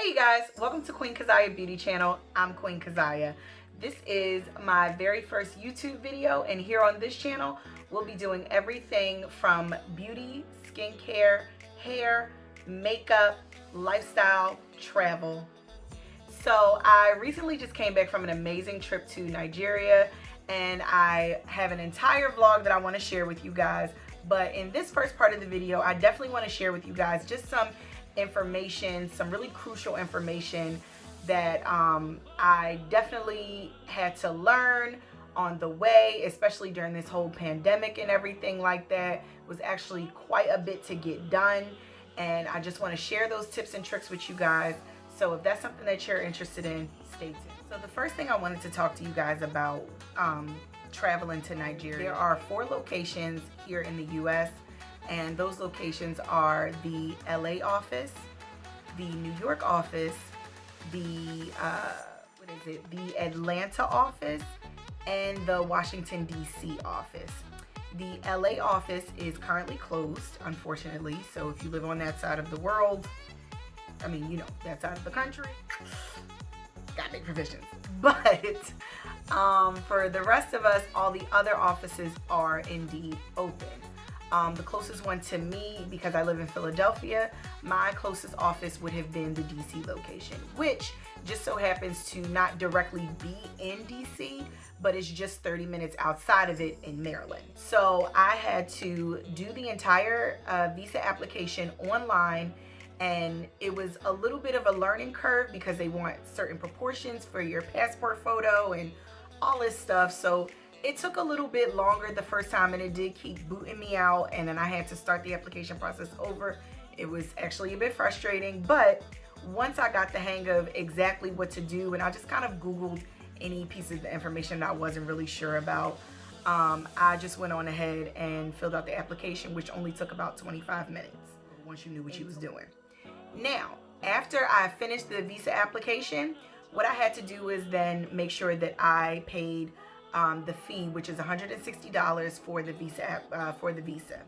Hey you guys, welcome to Queen Keziah Beauty Channel. I'm Queen Keziah. This is my very first YouTube video, and here on this channel we'll be doing everything from beauty, skincare, hair, makeup, lifestyle, travel. So I recently just came back from an amazing trip to Nigeria, and I have an entire vlog that I want to share with you guys. But in this first part of the video, I definitely want to share with you guys just some information, some really crucial information that I definitely had to learn on the way, especially during this whole pandemic and everything like that. It was actually quite a bit to get done, and I just want to share those tips and tricks with you guys. So if that's something that you're interested in, stay tuned. So the first thing I wanted to talk to you guys about traveling to Nigeria. There are 4 locations here in the US, and those locations are the LA office, the New York office, the the Atlanta office, and the Washington DC office. The LA office is currently closed, unfortunately. So if you live on that side of the world, I mean, you know, that side of the country, gotta make provisions. But for the rest of us, all the other offices are indeed open. The closest one to me, because I live in Philadelphia, my closest office would have been the DC location, which just so happens to not directly be in DC, but it's just 30 minutes outside of it in Maryland. So I had to do the entire visa application online, and it was a little bit of a learning curve because they want certain proportions for your passport photo and all this stuff. So it took a little bit longer the first time, and it did keep booting me out, and then I had to start the application process over. It was actually a bit frustrating, but once I got the hang of exactly what to do, and I just kind of Googled any pieces of information that I wasn't really sure about, I just went on ahead and filled out the application, which only took about 25 minutes once you knew what you was doing. Now, after I finished the visa application, what I had to do is then make sure that I paid the fee, which is $160 for the visa.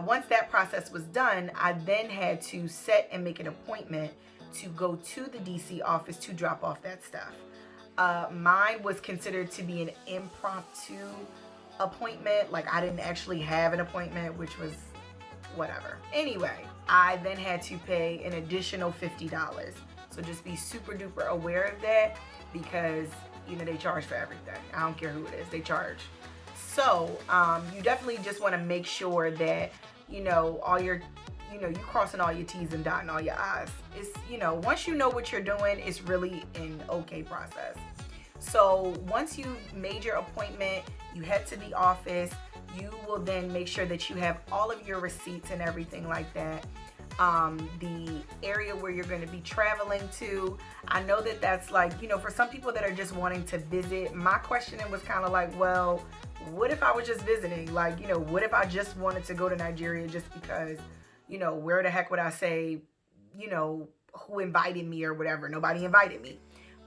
Once that process was done, I then had to set and make an appointment to go to the DC office to drop off that stuff. Mine was considered to be an impromptu appointment. Like, I didn't actually have an appointment, which was whatever. Anyway, I then had to pay an additional $50. So just be super duper aware of that, because you know, they charge for everything. I don't care who it is, they charge. So you definitely just want to make sure that, you know, you crossing all your T's and dotting all your I's. It's, you know, once you know what you're doing, it's really an okay process. So once you've made your appointment, you head to the office. You will then make sure that you have all of your receipts and everything like that. The area where you're going to be traveling to. I know that that's like, you know, for some people that are just wanting to visit, my questioning was kind of like, well, what if I was just visiting? Like, you know, what if I just wanted to go to Nigeria just because, you know, where the heck would I say, you know, who invited me or whatever? Nobody invited me.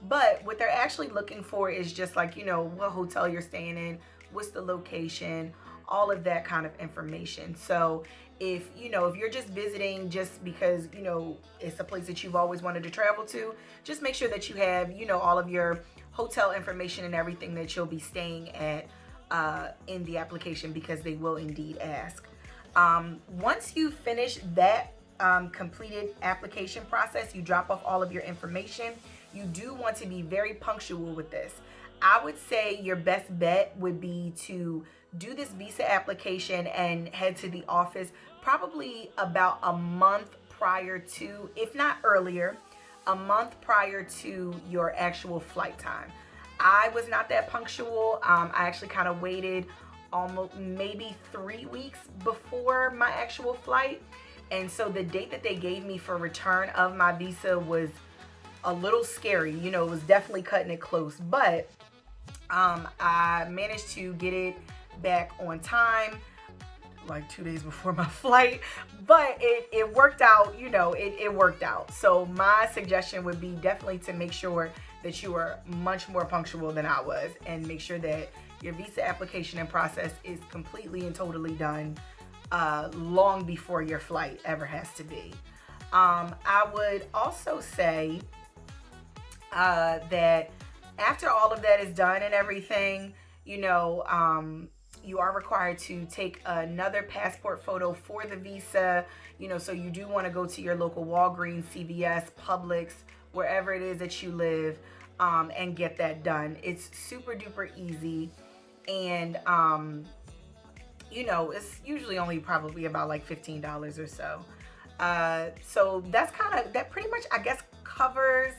But what they're actually looking for is just like, you know, what hotel you're staying in, what's the location, all of that kind of information. So if, you know, if you're just visiting just because, you know, it's a place that you've always wanted to travel to, just make sure that you have, you know, all of your hotel information and everything that you'll be staying at in the application, because they will indeed ask. Once you finish that completed application process, you drop off all of your information. You do want to be very punctual with this. I would say your best bet would be to do this visa application and head to the office probably about a month prior to, if not earlier, a month prior to your actual flight time. I was not that punctual. I actually kind of waited almost maybe 3 weeks before my actual flight. And so the date that they gave me for return of my visa was a little scary. You know, it was definitely cutting it close, but I managed to get it back on time, like 2 days before my flight, but it worked out. You know, it worked out. So my suggestion would be definitely to make sure that you are much more punctual than I was, and make sure that your visa application and process is completely and totally done long before your flight ever has to be. I would also say that after all of that is done and everything, you know, you are required to take another passport photo for the visa, you know, so you do want to go to your local Walgreens, CVS, Publix, wherever it is that you live, and get that done. It's super duper easy. And, you know, it's usually only probably about like $15 or so. So that pretty much, I guess, covers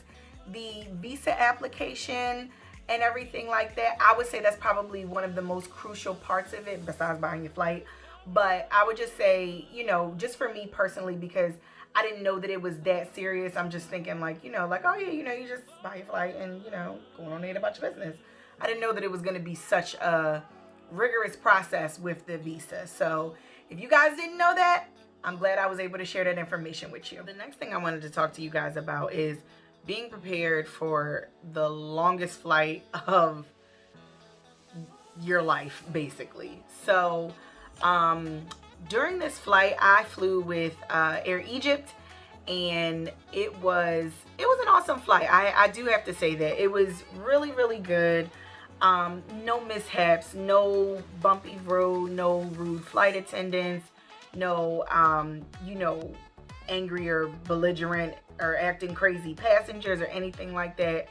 the visa application and everything like that. I would say that's probably one of the most crucial parts of it besides buying your flight. But I would just say, you know, just for me personally, because I didn't know that it was that serious. I'm just thinking like, you know, like, oh yeah, you know, you just buy your flight and, you know, going on there about your business. I didn't know that it was going to be such a rigorous process with the visa. So if you guys didn't know that, I'm glad I was able to share that information with you. The next thing I wanted to talk to you guys about is being prepared for the longest flight of your life, basically. So during this flight, I flew with Air Egypt, and it was an awesome flight. I do have to say that it was really, really good. No mishaps, no bumpy road, no rude flight attendants, no you know, angry or belligerent or acting crazy passengers or anything like that.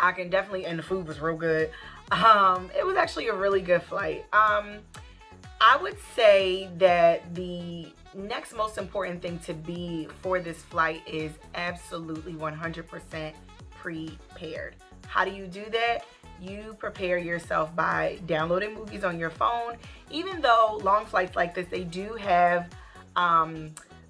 I can definitely, and the food was real good. It was actually a really good flight. I would say that the next most important thing to be for this flight is absolutely 100% prepared. How do you do that? You prepare yourself by downloading movies on your phone. Even though long flights like this, they do have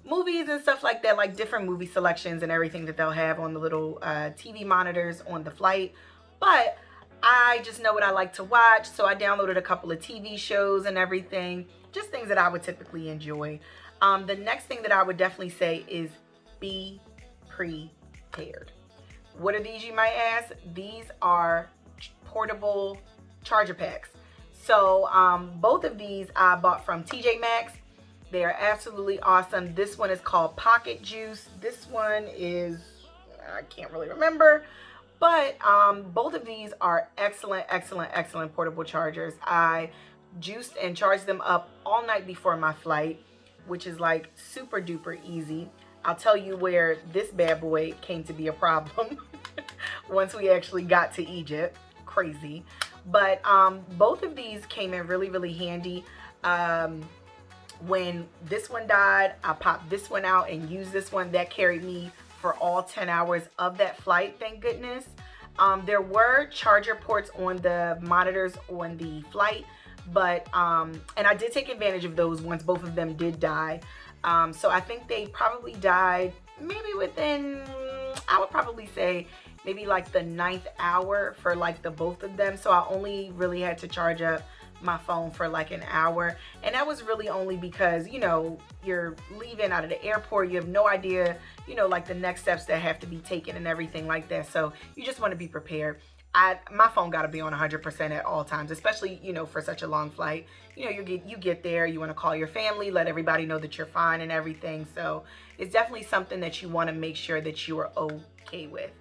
movies and stuff like that, like different movie selections and everything that they'll have on the little TV monitors on the flight. But I just know what I like to watch, so I downloaded a couple of TV shows and everything, just things that I would typically enjoy. The next thing that I would definitely say is be prepared. What are these, you might ask? These are portable charger packs. So both of these I bought from TJ Maxx. They are absolutely awesome. This one is called Pocket Juice. This one is, I can't really remember, but both of these are excellent, excellent, excellent portable chargers. I juiced and charged them up all night before my flight, which is like super duper easy. I'll tell you where this bad boy came to be a problem once we actually got to Egypt. Crazy. But both of these came in really, really handy. When this one died, I popped this one out and used this one. That carried me for all 10 hours of that flight, thank goodness. There were charger ports on the monitors on the flight, but and I did take advantage of those once both of them did die. So I think they probably died maybe within, I would probably say maybe like the 9th hour for like the both of them. So I only really had to charge up my phone for like an hour, and that was really only because, you know, you're leaving out of the airport, you have no idea, you know, like the next steps that have to be taken and everything like that. So you just want to be prepared. My phone got to be on 100% at all times, especially, you know, for such a long flight. You know, you get there, you want to call your family, let everybody know that you're fine and everything. So it's definitely something that you want to make sure that you are okay with.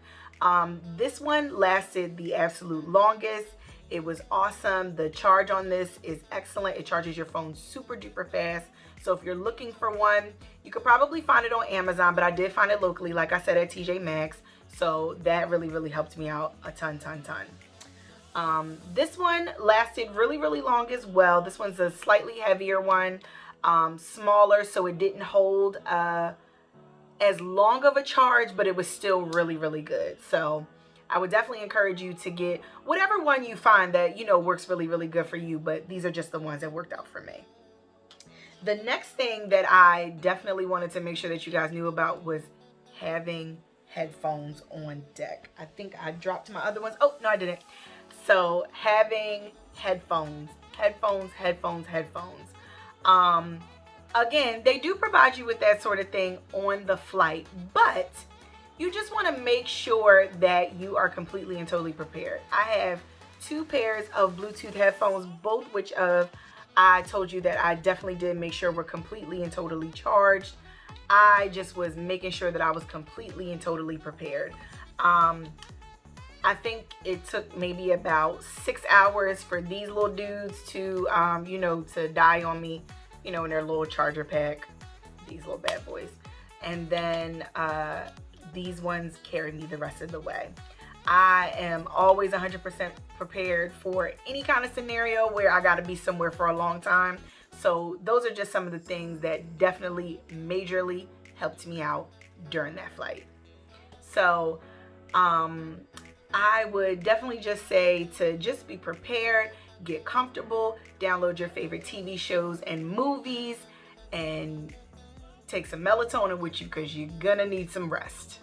This one lasted the absolute longest. It was awesome. The charge on this is excellent. It charges your phone super duper fast. So if you're looking for one, you could probably find it on Amazon, but I did find it locally, like I said, at TJ Maxx. So that really, really helped me out a ton. This one lasted really, really long as well. This one's a slightly heavier one, smaller, so it didn't hold as long of a charge, but it was still really, really good. So I would definitely encourage you to get whatever one you find that, you know, works really, really good for you, but these are just the ones that worked out for me. The next thing that I definitely wanted to make sure that you guys knew about was having headphones on deck. I think I dropped my other ones. Oh, no, I didn't. So having headphones. Again, they do provide you with that sort of thing on the flight, but you just want to make sure that you are completely and totally prepared. I have 2 pairs of Bluetooth headphones, both which I told you that I definitely did make sure were completely and totally charged. I just was making sure that I was completely and totally prepared. I think it took maybe about 6 hours for these little dudes to, to die on me, in their little charger pack, these little bad boys. And then these ones carry me the rest of the way. I am always 100% prepared for any kind of scenario where I got to be somewhere for a long time. So those are just some of the things that definitely majorly helped me out during that flight. So I would definitely just say to just be prepared, get comfortable, download your favorite TV shows and movies, and take some melatonin with you because you're gonna need some rest.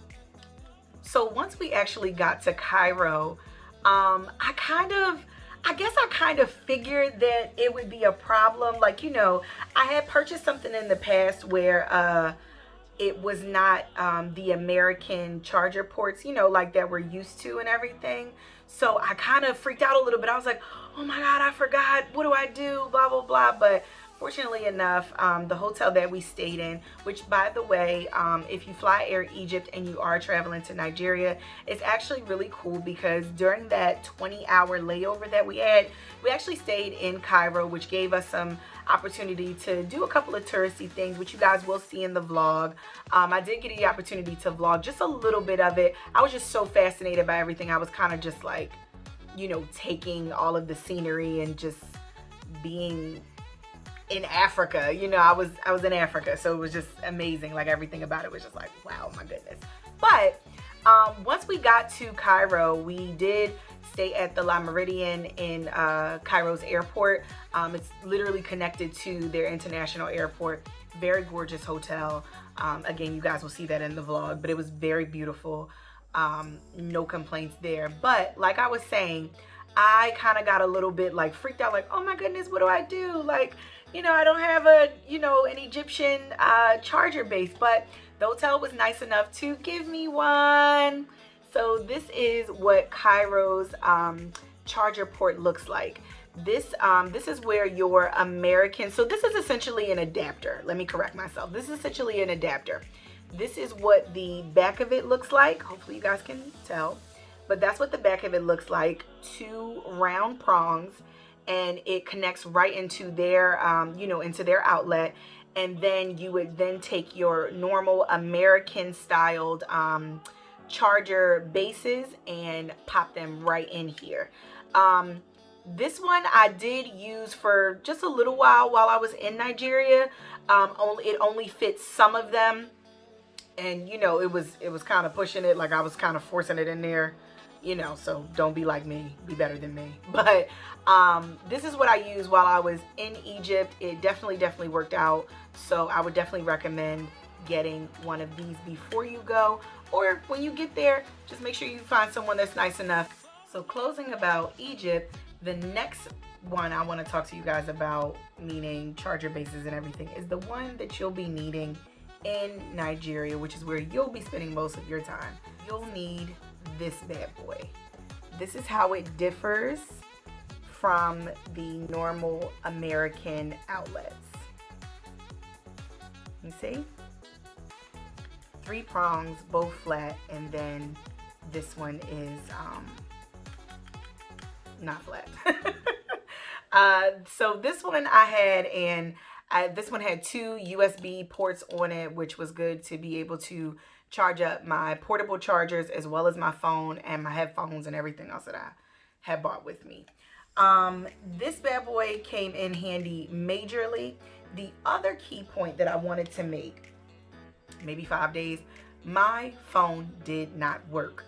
So once we actually got to Cairo, I guess I kind of figured that it would be a problem. Like, I had purchased something in the past where it was not the American charger ports, like that we're used to and everything. So I kind of freaked out a little bit. I was like, oh my God, I forgot. What do I do? Blah, blah, blah. But fortunately enough, the hotel that we stayed in, which by the way, if you fly Air Egypt and you are traveling to Nigeria, it's actually really cool because during that 20-hour layover that we had, we actually stayed in Cairo, which gave us some opportunity to do a couple of touristy things, which you guys will see in the vlog. I did get the opportunity to vlog just a little bit of it. I was just so fascinated by everything. I was kind of just like, taking all of the scenery and just being in Africa. I was in Africa, so it was just amazing. Like, everything about it was just like, wow, my goodness. But once we got to Cairo, we did stay at the La Meridian in Cairo's airport. It's literally connected to their international airport. Very gorgeous hotel. Again, you guys will see that in the vlog, but it was very beautiful. No complaints there. But like I was saying, I kind of got a little bit like freaked out, like, oh my goodness, what do I do? Like, I don't have an Egyptian charger base, but the hotel was nice enough to give me one. So this is what Cairo's charger port looks like. This is where your American, so this is essentially an adapter. Let me correct myself. This is essentially an adapter. This is what the back of it looks like. Hopefully you guys can tell, but that's what the back of it looks like. 2 round prongs, and it connects right into their, into their outlet. And then you would then take your normal American styled charger bases and pop them right in here. This one I did use for just a little while I was in Nigeria. It only fits some of them, and it was kind of pushing it, like I was kind of forcing it in there, so don't be like me, be better than me. But this is what I used while I was in Egypt. It definitely worked out, so I would definitely recommend getting one of these before you go, or when you get there, just make sure you find someone that's nice enough. So closing about Egypt, the next one I want to talk to you guys about, meaning charger bases and everything, is the one that you'll be needing in Nigeria, which is where you'll be spending most of your time. You'll need this bad boy. This is how it differs from the normal American outlets. You see? 3 prongs, both flat, and then this one is not flat. So this one I had, and this one had 2 USB ports on it, which was good to be able to charge up my portable chargers as well as my phone and my headphones and everything else that I had bought with me. This bad boy came in handy majorly. The other key point that I wanted to make, maybe 5 days, my phone did not work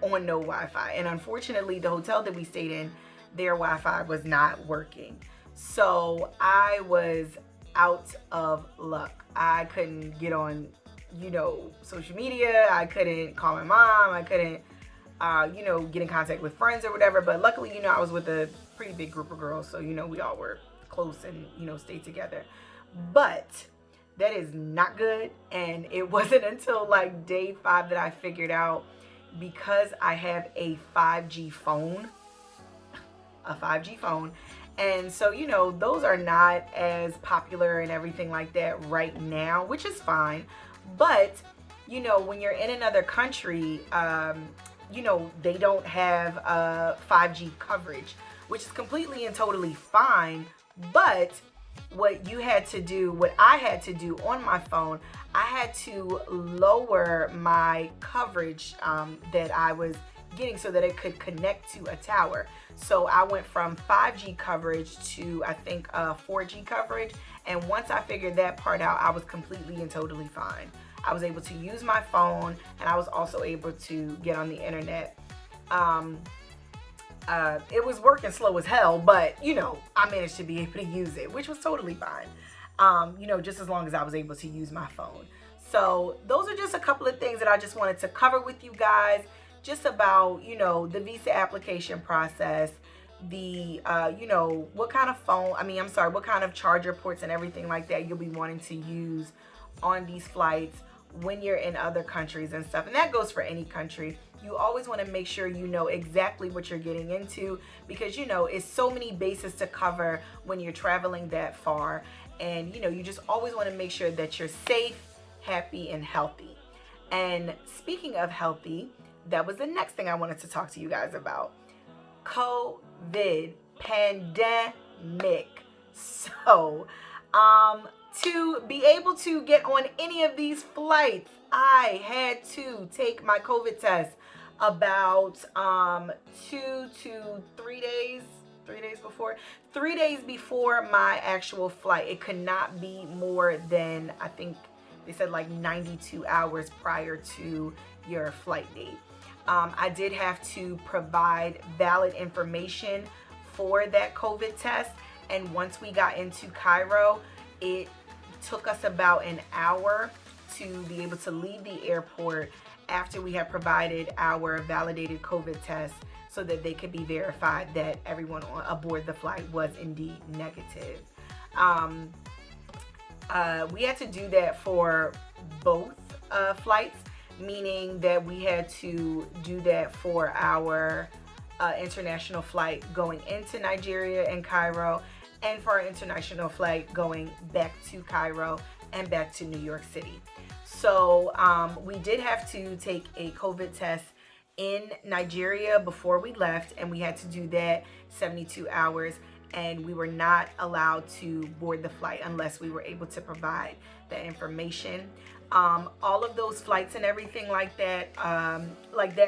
on no Wi-Fi. And unfortunately, the hotel that we stayed in, their Wi-Fi was not working. So I was out of luck. I couldn't get on, social media. I couldn't call my mom. I couldn't, get in contact with friends or whatever. But luckily, I was with a pretty big group of girls. So, we all were close and, stayed together. But that is not good. And it wasn't until like day 5 that I figured out, because I have a 5G phone, And so, you know, those are not as popular and everything like that right now, which is fine. But, you know, when you're in another country, you know, they don't have 5G coverage, which is completely and totally fine. But what you had to do, what I had to do on my phone, I had to lower my coverage that I was getting so that it could connect to a tower. So I went from 5G coverage to, I think, 4G coverage. And once I figured that part out, I was completely and totally fine. I was able to use my phone, and I was also able to get on the internet. It was working slow as hell, but, you know, I managed to be able to use it, which was totally fine. You know, just as long as I was able to use my phone. So those are just a couple of things that I just wanted to cover with you guys, just about, you know, the visa application process, the, you know, what kind of what kind of charger ports and everything like that you'll be wanting to use on these flights when you're in other countries and stuff. And that goes for any country. You always want to make sure you know exactly what you're getting into, because, you know, it's so many bases to cover when you're traveling that far. And, you know, you just always want to make sure that you're safe, happy, and healthy. And speaking of healthy, that was the next thing I wanted to talk to you guys about. COVID, pandemic. So, to be able to get on any of these flights, I had to take my COVID test about 2 to 3 days, 3 days before my actual flight. It could not be more than, I think they said, like 92 hours prior to your flight date. I did have to provide valid information for that COVID test. And once we got into Cairo, it took us about an hour to be able to leave the airport after we had provided our validated COVID test, so that they could be verified that everyone aboard the flight was indeed negative. We had to do that for both flights, meaning that we had to do that for our international flight going into Nigeria and Cairo, and for our international flight going back to Cairo and back to New York City. So we did have to take a COVID test in Nigeria before we left, and we had to do that 72 hours, and we were not allowed to board the flight unless we were able to provide that information. All of those flights and everything like that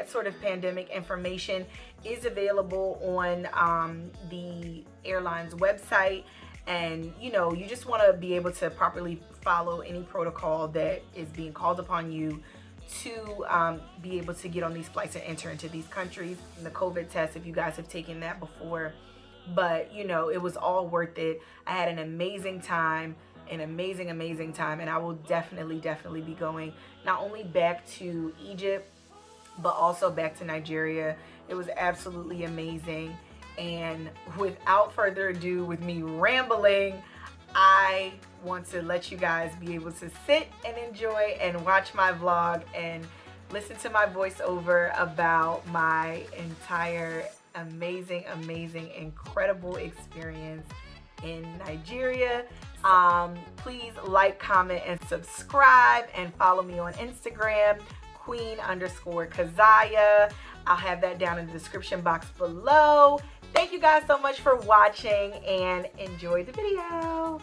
sort of pandemic information is available on the airline's website. And, you know, you just want to be able to properly follow any protocol that is being called upon you to be able to get on these flights and enter into these countries. And the COVID test, if you guys have taken that before. But, you know, it was all worth it. I had an amazing time. An amazing time, and I will definitely be going not only back to Egypt but also back to Nigeria. It was absolutely amazing. And without further ado, with me rambling, I want to let you guys be able to sit and enjoy and watch my vlog and listen to my voiceover about my entire amazing, incredible experience in Nigeria. Please like, comment, and subscribe, and follow me on Instagram, Queen_Keziah. I'll have that down in the description box below. Thank you guys so much for watching, and enjoy the video.